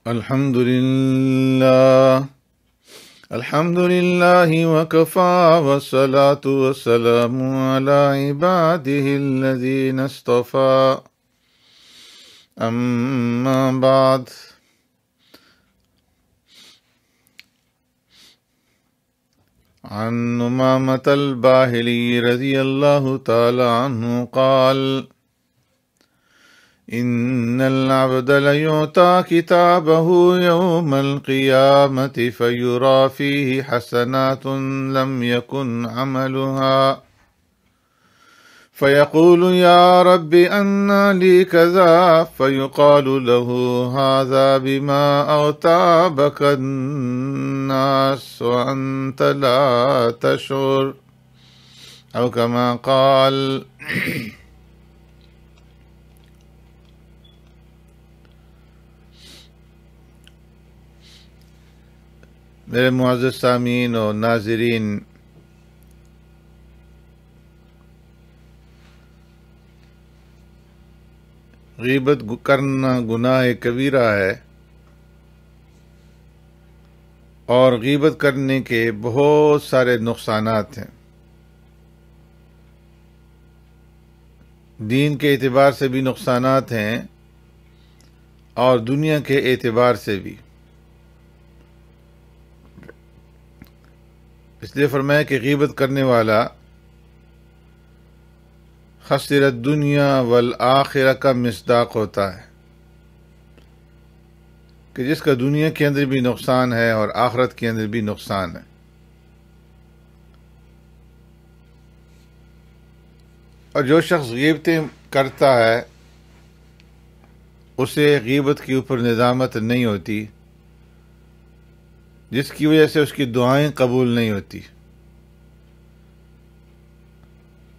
الحمد لله وكفى والصلاة والسلام على عباده الذين اصطفى أما بعد عن أمامة الباهلي رضي الله تعالى عنه قال إن العبد ليعطى كتابه يوم القيامة فيرى فيه حسنات لم يكن عملها فيقول يا رب أنى لي كذا فيقال له هذا بما أغتابك الناس وأنت لا تشعر أو كما قال. میرے معزز سامعین اور ناظرین، غیبت کرنا گناہ کبیرہ ہے، اور غیبت کرنے کے بہت سارے نقصانات ہیں۔ دین کے اعتبار سے بھی نقصانات ہیں اور دنیا کے اعتبار سے بھی۔ اس لیے فرمایا کہ غیبت کرنے والا خسر الدنیا والآخرہ کا مصداق ہوتا ہے، کہ جس کا دنیا کے اندر بھی نقصان ہے اور آخرت کے اندر بھی نقصان ہے۔ اور جو شخص غیبتیں کرتا ہے اسے غیبت کے اوپر ندامت نہیں ہوتی، جس کی وجہ سے اس کی دعائیں قبول نہیں ہوتی،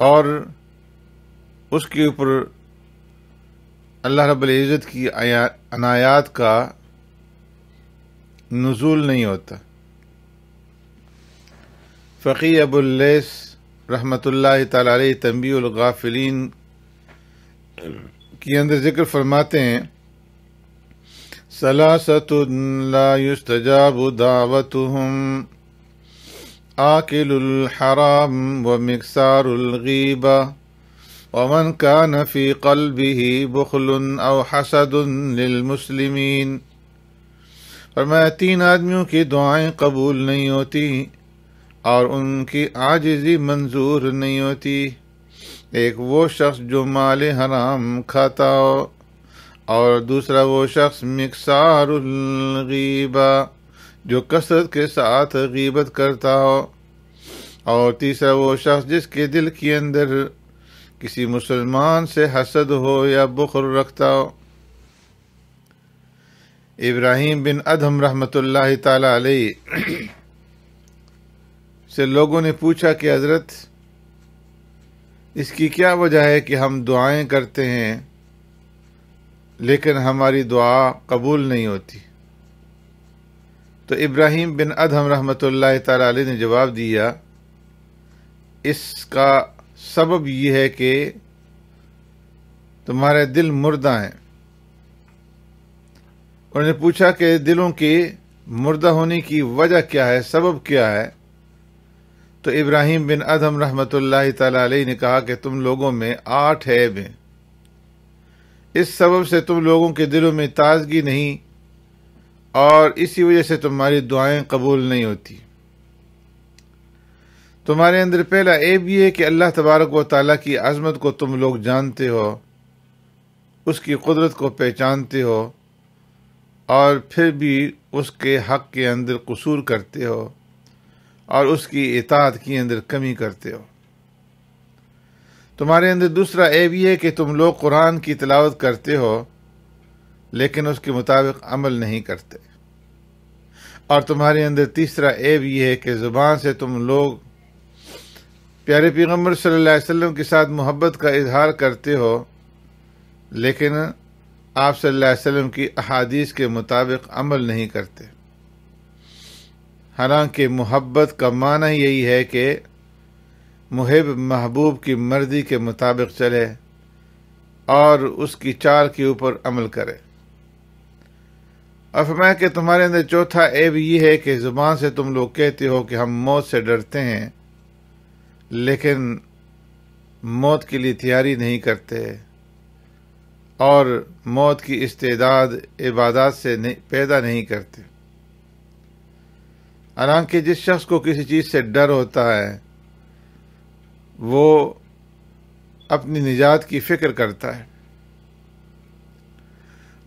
اور اس کے اوپر اللہ رب العزت کی عنایات کا نزول نہیں ہوتا۔ فقی ابو اللیث رحمۃ اللہ تعالی علیہ تنبیہ الغافلین کے اندر ذکر فرماتے ہیں، ثلاثۃ لا یستجاب دعوتهم آکل الحرام ومکثار الغیبہ ومن كان في قلبه بخل او حسد للمسلمین۔ فرمایا تین آدمیوں کی دعائیں قبول نہیں ہوتی اور ان کی عاجزی منظور نہیں ہوتی۔ ایک وہ شخص جو مال حرام کھاتا ہو، اور دوسرا وہ شخص مکثار الغیبہ جو کثرت کے ساتھ غیبت کرتا ہو، اور تیسرا وہ شخص جس کے دل کے اندر کسی مسلمان سے حسد ہو یا بخل رکھتا ہو۔ ابراہیم بن ادہم رحمۃ اللہ تعالی علیہ سے لوگوں نے پوچھا کہ حضرت اس کی کیا وجہ ہے کہ ہم دعائیں کرتے ہیں لیکن ہماری دعا قبول نہیں ہوتی؟ تو ابراہیم بن ادہم رحمۃ اللہ تعالی علیہ نے جواب دیا، اس کا سبب یہ ہے کہ تمہارے دل مردہ ہیں۔ انہوں نے پوچھا کہ دلوں کے مردہ ہونے کی وجہ کیا ہے، سبب کیا ہے؟ تو ابراہیم بن ادہم رحمۃ اللہ تعالی علیہ نے کہا کہ تم لوگوں میں 8 عیب ہیں، اس سبب سے تم لوگوں کے دلوں میں تازگی نہیں، اور اسی وجہ سے تمہاری دعائیں قبول نہیں ہوتی۔ تمہارے اندر پہلا عیب یہ ہے کہ اللہ تبارک و تعالیٰ کی عظمت کو تم لوگ جانتے ہو، اس کی قدرت کو پہچانتے ہو، اور پھر بھی اس کے حق کے اندر قصور کرتے ہو اور اس کی اطاعت کے اندر کمی کرتے ہو۔ تمہارے اندر دوسرا عیب یہ ہے کہ تم لوگ قرآن کی تلاوت کرتے ہو لیکن اس کے مطابق عمل نہیں کرتے، اور تمہارے اندر تیسرا عیب یہ ہے کہ زبان سے تم لوگ پیارے پیغمبر صلی اللہ علیہ وسلم کے ساتھ محبت کا اظہار کرتے ہو لیکن آپ صلی اللہ علیہ وسلم کی احادیث کے مطابق عمل نہیں کرتے۔ حالانکہ محبت کا معنی یہی ہے کہ محب محبوب کی مرضی کے مطابق چلے اور اس کی چال کے اوپر عمل کرے۔ اور فرمایا کہ تمہارے اندر چوتھا عیب یہ ہے کہ زبان سے تم لوگ کہتے ہو کہ ہم موت سے ڈرتے ہیں، لیکن موت کے لیے تیاری نہیں کرتے اور موت کی استعداد عبادات سے پیدا نہیں کرتے۔ حالانکہ جس شخص کو کسی چیز سے ڈر ہوتا ہے وہ اپنی نجات کی فکر کرتا ہے۔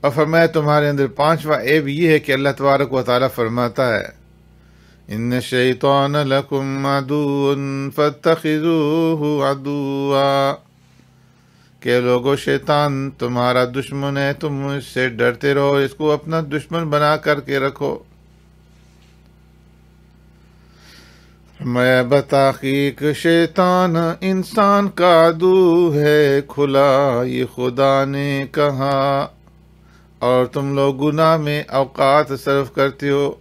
اور فرمایا تمہارے اندر پانچواں عیب یہ ہے کہ اللہ تبارک و تعالیٰ فرماتا ہے ان الشیطان لکم عدو فاتخذوہ عدوا، کہ لوگو شیطان تمہارا دشمن ہے، تم اس سے ڈرتے رہو، اس کو اپنا دشمن بنا کر کے رکھو۔ میں بتحقیق شیطان انسان کا عدو ہے کھلا یہ خدا نے کہا، اور تم لوگ گناہ میں اوقات صرف کرتے ہو،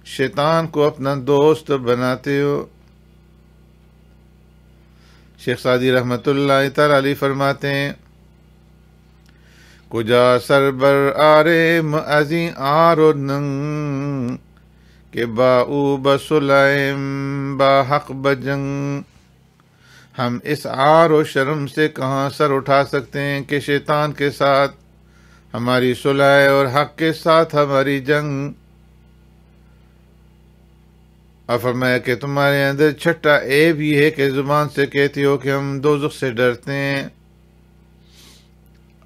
شیطان کو اپنا دوست بناتے ہو۔ شیخ سعدی رحمت اللہ تعالی علیہ فرماتے ہیں کجا سربر آرے ازیں آرو ننگ کہ با او بسلائم با حق بجنگ، ہم اس عار و شرم سے کہاں سر اٹھا سکتے ہیں کہ شیطان کے ساتھ ہماری صلح اور حق کے ساتھ ہماری جنگ۔ اور فرمایا کہ تمہارے اندر چھٹا عیب یہ ہے کہ زبان سے کہتی ہو کہ ہم دوزخ سے ڈرتے ہیں،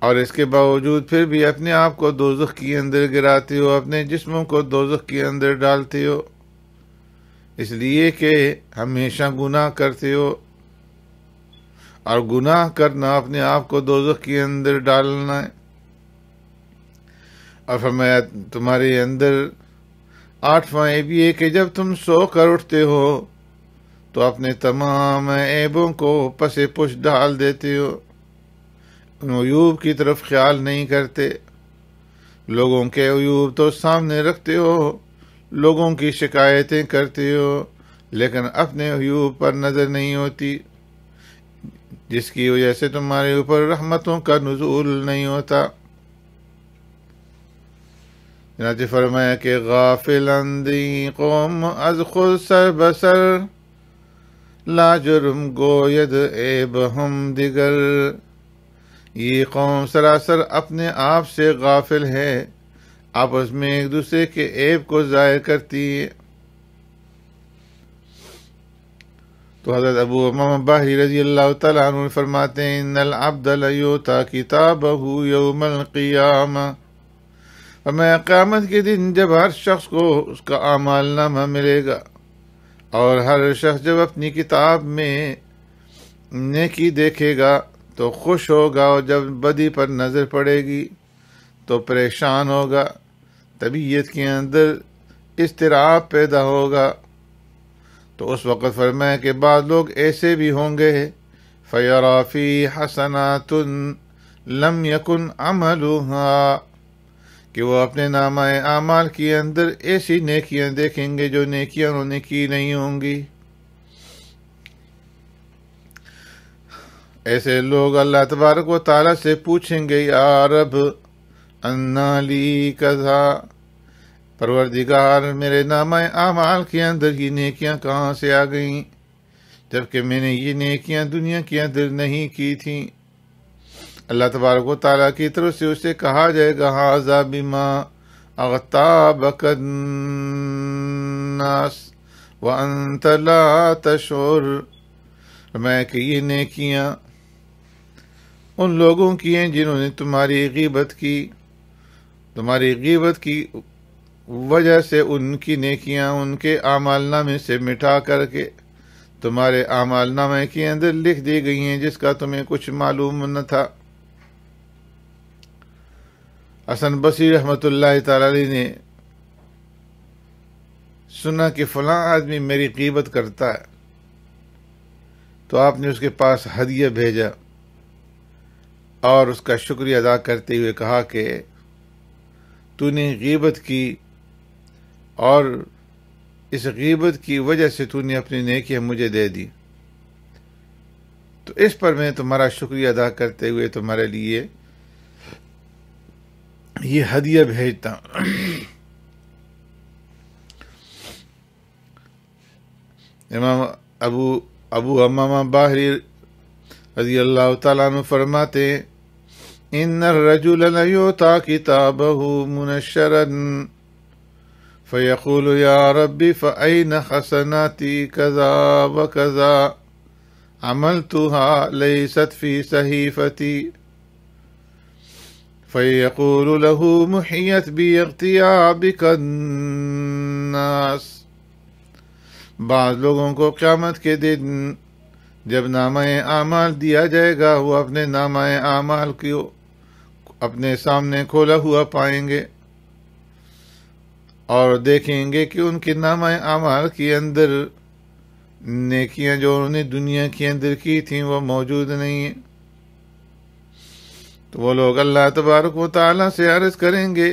اور اس کے باوجود پھر بھی اپنے آپ کو دوزخ کے اندر گراتے ہو، اپنے جسموں کو دوزخ کے اندر ڈالتے ہو، اس لیے کہ ہمیشہ گناہ کرتے ہو، اور گناہ کرنا اپنے آپ کو دوزخ کے اندر ڈالنا ہے۔ اور فرمایا تمہارے اندر آٹھواں عیب یہ ہے کہ جب تم سو کر اٹھتے ہو تو اپنے تمام عیبوں کو پس پش ڈال دیتے ہو، ان عیوب کی طرف خیال نہیں کرتے، لوگوں کے عیوب تو سامنے رکھتے ہو، لوگوں کی شکایتیں کرتے ہو، لیکن اپنے عیوب پر نظر نہیں ہوتی، جس کی وجہ سے تمہارے اوپر رحمتوں کا نزول نہیں ہوتا۔ چنانچہ فرمایا کہ غافل اندی قوم از خود سر بسر، لا جرم گوید عیب ہم دیگر، یہ قوم سراسر اپنے آپ سے غافل ہے، آپس میں ایک دوسرے کے عیب کو ظاہر کرتی ہے۔ تو حضرت ابو امامہ باہری رضی اللہ تعالیٰ عنہ فرماتے ہیں ان العبد لیؤتی کتابہ یوم القیامہ، فرمایا قیامت کے دن جب ہر شخص کو اس کا اعمال نامہ ملے گا، اور ہر شخص جب اپنی کتاب میں نیکی دیکھے گا تو خوش ہوگا، اور جب بدی پر نظر پڑے گی تو پریشان ہوگا، طبیعت کے اندر اضطراب پیدا ہوگا۔ تو اس وقت فرمایا کہ بعض لوگ ایسے بھی ہوں گے فَيَرَى فِي حَسَنَاتٌ لَمْ يَكُنْ عَمَلُهَا، کہ وہ اپنے نامہ اعمال کے اندر ایسی نیکیاں دیکھیں گے جو نیکیاں انہوں نے کی نہیں ہوں گی۔ ایسے لوگ اللہ تبارک و تعالیٰ سے پوچھیں گے یا رب انا لی کذا، پروردگار میرے نامہ اعمال کے اندر یہ نیکیاں کہاں سے آ گئیں جبکہ میں نے یہ نیکیاں دنیا کے اندر نہیں کی تھیں۔ اللہ تبارک و تعالیٰ کی طرف سے اسے کہا جائے گا ھذا بما اغتابک الناس وانت لا تشعر، میں کہ یہ نیکیاں ان لوگوں کی ہیں جنہوں نے تمہاری غیبت کی، تمہاری غیبت کی وجہ سے ان کی نیکیاں ان کے اعمال نامے سے مٹا کر کے تمہارے اعمال نامے کے اندر لکھ دی گئی ہیں جس کا تمہیں کچھ معلوم نہ تھا۔ حسن بصری رحمت اللہ تعالی علیہ نے سنا کہ فلاں آدمی میری غیبت کرتا ہے، تو آپ نے اس کے پاس ہدیہ بھیجا اور اس کا شکریہ ادا کرتے ہوئے کہا کہ تو نے غیبت کی اور اس غیبت کی وجہ سے تو نے اپنی نیکیاں مجھے دے دی، تو اس پر میں تمہارا شکریہ ادا کرتے ہوئے تمہارے لیے یہ ہدیہ بھیجتا ہوں۔ امام ابو امامہ باہری رضی اللہ تعالیٰ عنہ فرماتے ہیں ان الرجل لیؤتی کتابہ منشرا فیقول یا رب فأین حسناتی کذا وکذا عملتها لیست فی صحیفتی فیقول له محیت باغتیابک الناس۔ بعض لوگوں کو قیامت کے دن جب نامہ اعمال دیا جائے گا وہ اپنے نامہ اعمال کو اپنے سامنے کھولا ہوا پائیں گے اور دیکھیں گے کہ ان کے نامہ اعمال کے اندر نیکیاں جو انہوں نے دنیا کے اندر کی تھیں وہ موجود نہیں ہیں۔ تو وہ لوگ اللہ تبارک و تعالیٰ سے عرض کریں گے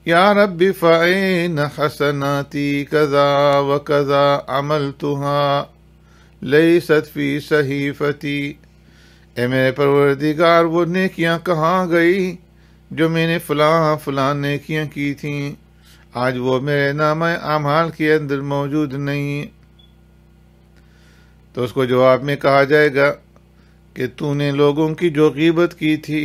یا رب فأین حسناتی کذا وکذا عملتها لیست فی صحیفتی، اے میرے پروردگار وہ نیکیاں کہاں گئی جو میں نے فلاں نیکیاں کی تھیں، آج وہ میرے نامہ اعمال کے اندر موجود نہیں۔ تو اس کو جواب میں کہا جائے گا کہ تو نے لوگوں کی جو غیبت کی تھی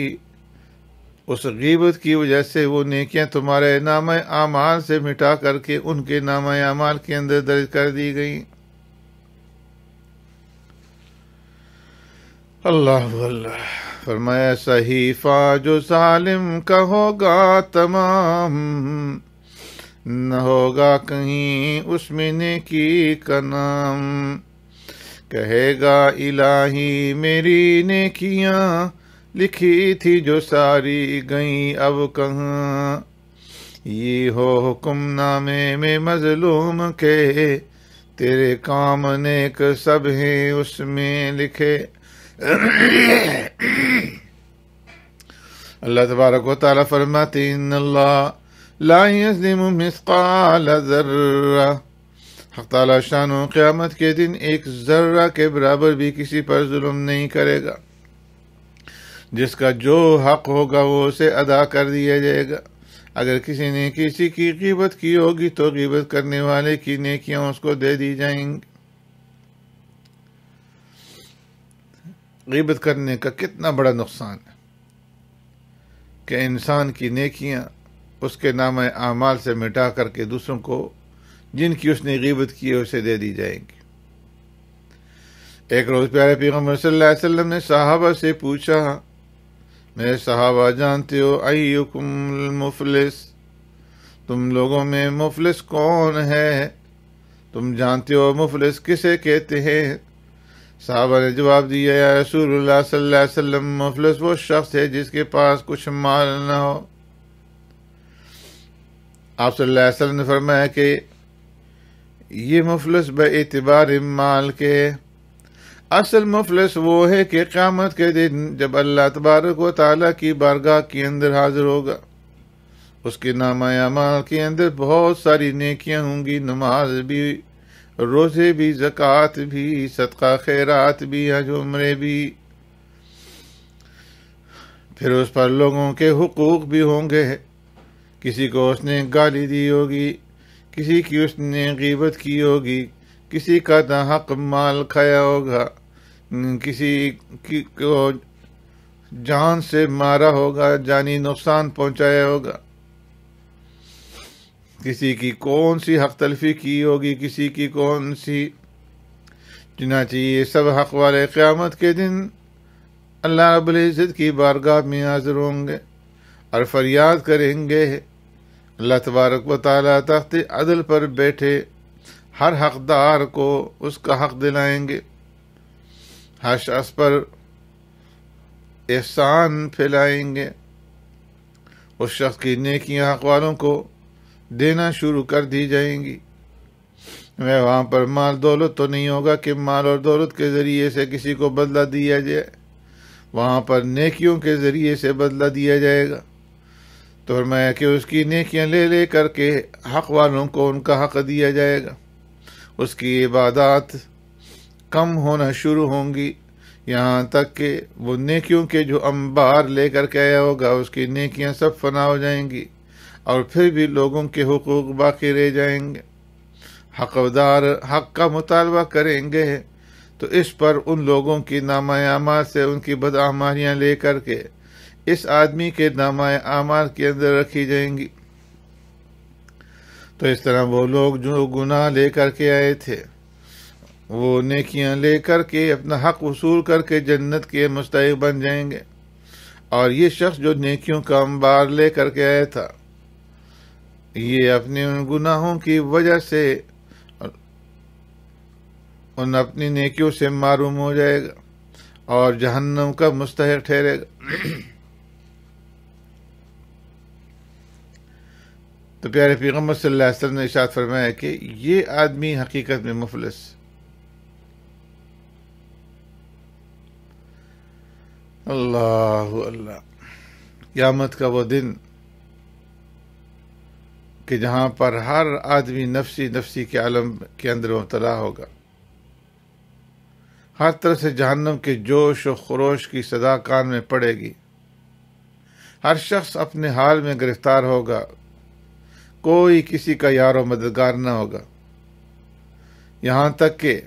اس غیبت کی وجہ سے وہ نیکیاں تمہارے نامہ اعمال سے مٹا کر کے ان کے نامہ اعمال کے اندر درج کر دی گئیں۔ اللہ اللہ۔ فرمایا صحیفہ جو ظالم کا ہوگا تمام، نہ ہوگا کہیں اس میں نیکی کا نام، کہے گا الہی میری نیکیاں لکھی تھی جو ساری گئیں اب کہاں، یہ ہو حکم نامے میں مظلوم کے تیرے کام نیک سب ہیں اس میں لکھے۔ اللہ تبارک و تعالیٰ فرماتے ان اللہ لا یظلم مثقال ذرہ، حق تعالیٰ شان و قیامت کے دن ایک ذرہ کے برابر بھی کسی پر ظلم نہیں کرے گا، جس کا جو حق ہوگا وہ اسے ادا کر دیا جائے گا۔ اگر کسی نے کسی کی غیبت کی ہوگی تو غیبت کرنے والے کی نیکیاں اس کو دے دی جائیں گی۔ غیبت کرنے کا کتنا بڑا نقصان ہے کہ انسان کی نیکیاں اس کے نامہ اعمال سے مٹا کر کے دوسروں کو جن کی اس نے غیبت کی ہے اسے دے دی جائیں گی۔ ایک روز پیارے پیغمبر صلی اللہ علیہ وسلم نے صحابہ سے پوچھا میرے صحابہ جانتے ہو ایکم المفلس، تم لوگوں میں مفلس کون ہے؟ تم جانتے ہو مفلس کسے کہتے ہیں؟ صحابہ نے جواب دیا یا رسول اللہ صلی اللہ علیہ وسلم مفلس وہ شخص ہے جس کے پاس کچھ مال نہ ہو۔ آپ صلی اللہ علیہ وسلم نے فرمایا کہ یہ مفلس بے اعتبار مال کے، اصل مفلس وہ ہے کہ قیامت کے دن جب اللہ تبارک و تعالیٰ کی بارگاہ کے اندر حاضر ہوگا، اس کے نامہ اعمال کے اندر بہت ساری نیکیاں ہوں گی، نماز بھی، روزے بھی، زکوٰۃ بھی، صدقہ خیرات بھی، حج عمرے بھی، پھر اس پر لوگوں کے حقوق بھی ہوں گے، کسی کو اس نے گالی دی ہوگی، کسی کی اس نے غیبت کی ہوگی، کسی کا ناحق مال کھایا ہوگا، کسی کو جان سے مارا ہوگا، جانی نقصان پہنچایا ہوگا، کسی کی کون سی حق تلفی کی ہوگی، کسی کی کون سی۔ چنانچہ یہ سب حق والے قیامت کے دن اللہ رب العزت کی بارگاہ میں حاضر ہوں گے اور فریاد کریں گے۔ اللہ تبارک و تعالیٰ تخت عدل پر بیٹھے ہر حقدار کو اس کا حق دلائیں گے، ہر شخص پر احسان پھیلائیں گے، اس شخص کی نیکیاں حق والوں کو دینا شروع کر دی جائیں گی۔ وہاں پر مال دولت تو نہیں ہوگا کہ مال اور دولت کے ذریعے سے کسی کو بدلہ دیا جائے، وہاں پر نیکیوں کے ذریعے سے بدلہ دیا جائے گا۔ تو فرمایا کہ اس کی نیکیاں لے لے کر کے حق والوں کو ان کا حق دیا جائے گا، اس کی عبادات کم ہونا شروع ہوں گی، یہاں تک کہ وہ نیکیوں کے جو انبار لے کر کے آیا ہوگا اس کی نیکیاں سب فنا ہو جائیں گی، اور پھر بھی لوگوں کے حقوق باقی رہ جائیں گے۔ حق کا مطالبہ کریں گے تو اس پر ان لوگوں کی نامہ اعمال سے ان کی بدعمالیاں لے کر کے اس آدمی کے نامہ اعمال کے اندر رکھی جائیں گی۔ تو اس طرح وہ لوگ جو گناہ لے کر کے آئے تھے وہ نیکیاں لے کر کے اپنا حق وصول کر کے جنت کے مستحق بن جائیں گے، اور یہ شخص جو نیکیوں کا انبار لے کر کے آیا تھا یہ اپنے ان گناہوں کی وجہ سے ان اپنی نیکیوں سے محروم ہو جائے گا اور جہنم کا مستحق ٹھہرے گا۔ تو پیارے پیغمبر صلی اللہ علیہ وسلم نے ارشاد فرمایا کہ یہ آدمی حقیقت میں مفلس، اللہ اللہ۔ قیامت کا وہ دن کہ جہاں پر ہر آدمی نفسی نفسی کے عالم کے اندر مبتلا ہوگا، ہر طرح سے جہنم کے جوش و خروش کی صدا کان میں پڑے گی، ہر شخص اپنے حال میں گرفتار ہوگا، کوئی کسی کا یار و مددگار نہ ہوگا، یہاں تک کہ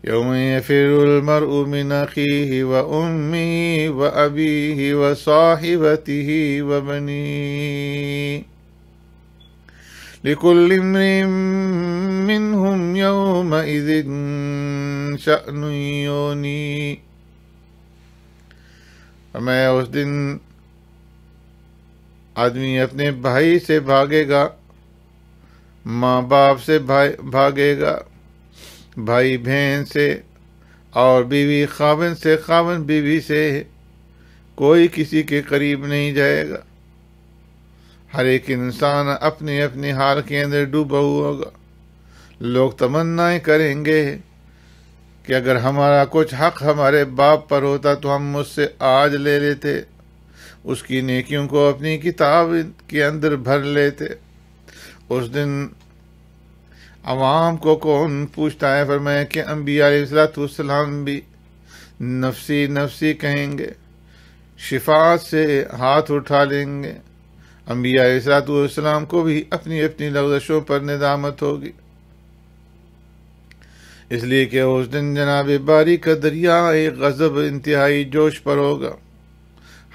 یوم یفر المرء من اخیہ و امہ و ابیہ و صاحبتہ و بنیہ لکل امرئ منہم یومئذ شأن یغنیہ۔ میں اس دن آدمی اپنے بھائی سے بھاگے گا، ماں باپ سے بھاگے گا، بھائی بہن سے، اور بیوی خاوند سے، خاوند بیوی سے، کوئی کسی کے قریب نہیں جائے گا۔ ہر ایک انسان اپنے اپنے حال کے اندر ڈوبا ہوا ہوگا۔ لوگ تمنائیں کریں گے کہ اگر ہمارا کچھ حق ہمارے باپ پر ہوتا تو ہم اس سے آج لے لیتے، اس کی نیکیوں کو اپنی کتاب کے اندر بھر لیتے۔ اس دن عوام کو کون پوچھتا ہے؟ فرمایا کہ انبیاء علیہ السلام بھی نفسی نفسی کہیں گے، شفاعت سے ہاتھ اٹھا لیں گے۔ انبیاء علیہ السلام کو بھی اپنی اپنی لغزشوں پر ندامت ہوگی، اس لیے کہ اس دن جناب باری کا دریا ایک غضب انتہائی جوش پر ہوگا،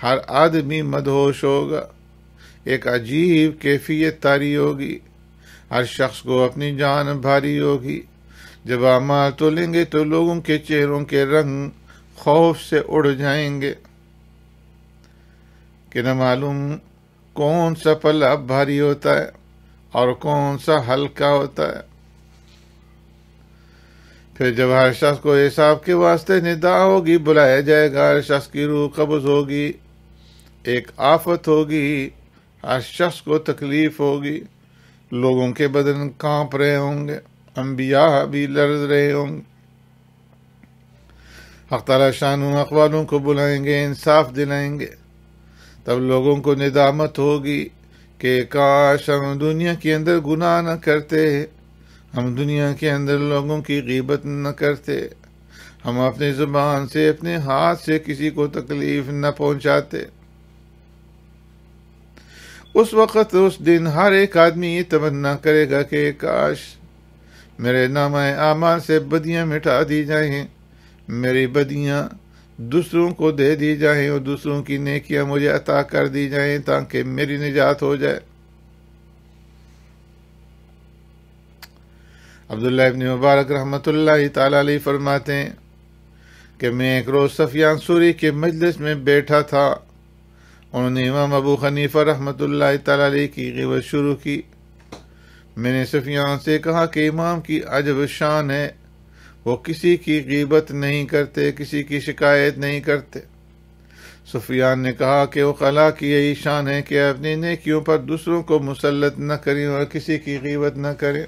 ہر آدمی مدہوش ہوگا، ایک عجیب کیفیت طاری ہوگی، ہر شخص کو اپنی جان بھاری ہوگی۔ جب اعمال تولیں گے تو لوگوں کے چہروں کے رنگ خوف سے اڑ جائیں گے کہ نہ معلوم کون سا پلہ بھاری ہوتا ہے اور کون سا ہلکا ہوتا ہے۔ پھر جب ہر شخص کو حساب کے واسطے ندا ہوگی، بلایا جائے گا، ہر شخص کی روح قبض ہوگی، ایک آفت ہوگی، ہر شخص کو تکلیف ہوگی، لوگوں کے بدن کانپ رہے ہوں گے، انبیاء بھی لرز رہے ہوں گے۔ حق تعالی شانہ اقوالوں کو بلائیں گے، انصاف دلائیں گے، تب لوگوں کو ندامت ہوگی کہ کاش ہم دنیا کے اندر گناہ نہ کرتے، ہم دنیا کے اندر لوگوں کی غیبت نہ کرتے، ہم اپنی زبان سے، اپنے ہاتھ سے کسی کو تکلیف نہ پہنچاتے۔ اس وقت، اس دن، ہر ایک آدمی یہ تمنا کرے گا کہ کاش میرے نامہ اعمال سے بدیاں مٹا دی جائیں، میری بدیاں دوسروں کو دے دی جائیں اور دوسروں کی نیکیاں مجھے عطا کر دی جائیں تاکہ میری نجات ہو جائے۔ عبداللہ ابن مبارک رحمۃ اللہ تعالی علیہ فرماتے ہیں کہ میں ایک روز سفیان ثوری کے مجلس میں بیٹھا تھا، انہوں نے امام ابو حنیفہ رحمۃ اللہ تعالی علیہ کی غیبت شروع کی۔ میں نے سفیان سے کہا کہ امام کی عجب شان ہے، وہ کسی کی غیبت نہیں کرتے، کسی کی شکایت نہیں کرتے۔ سفیان نے کہا کہ عقلاء کی یہی شان ہے کہ اپنی نیکیوں پر دوسروں کو مسلط نہ کریں اور کسی کی غیبت نہ کریں۔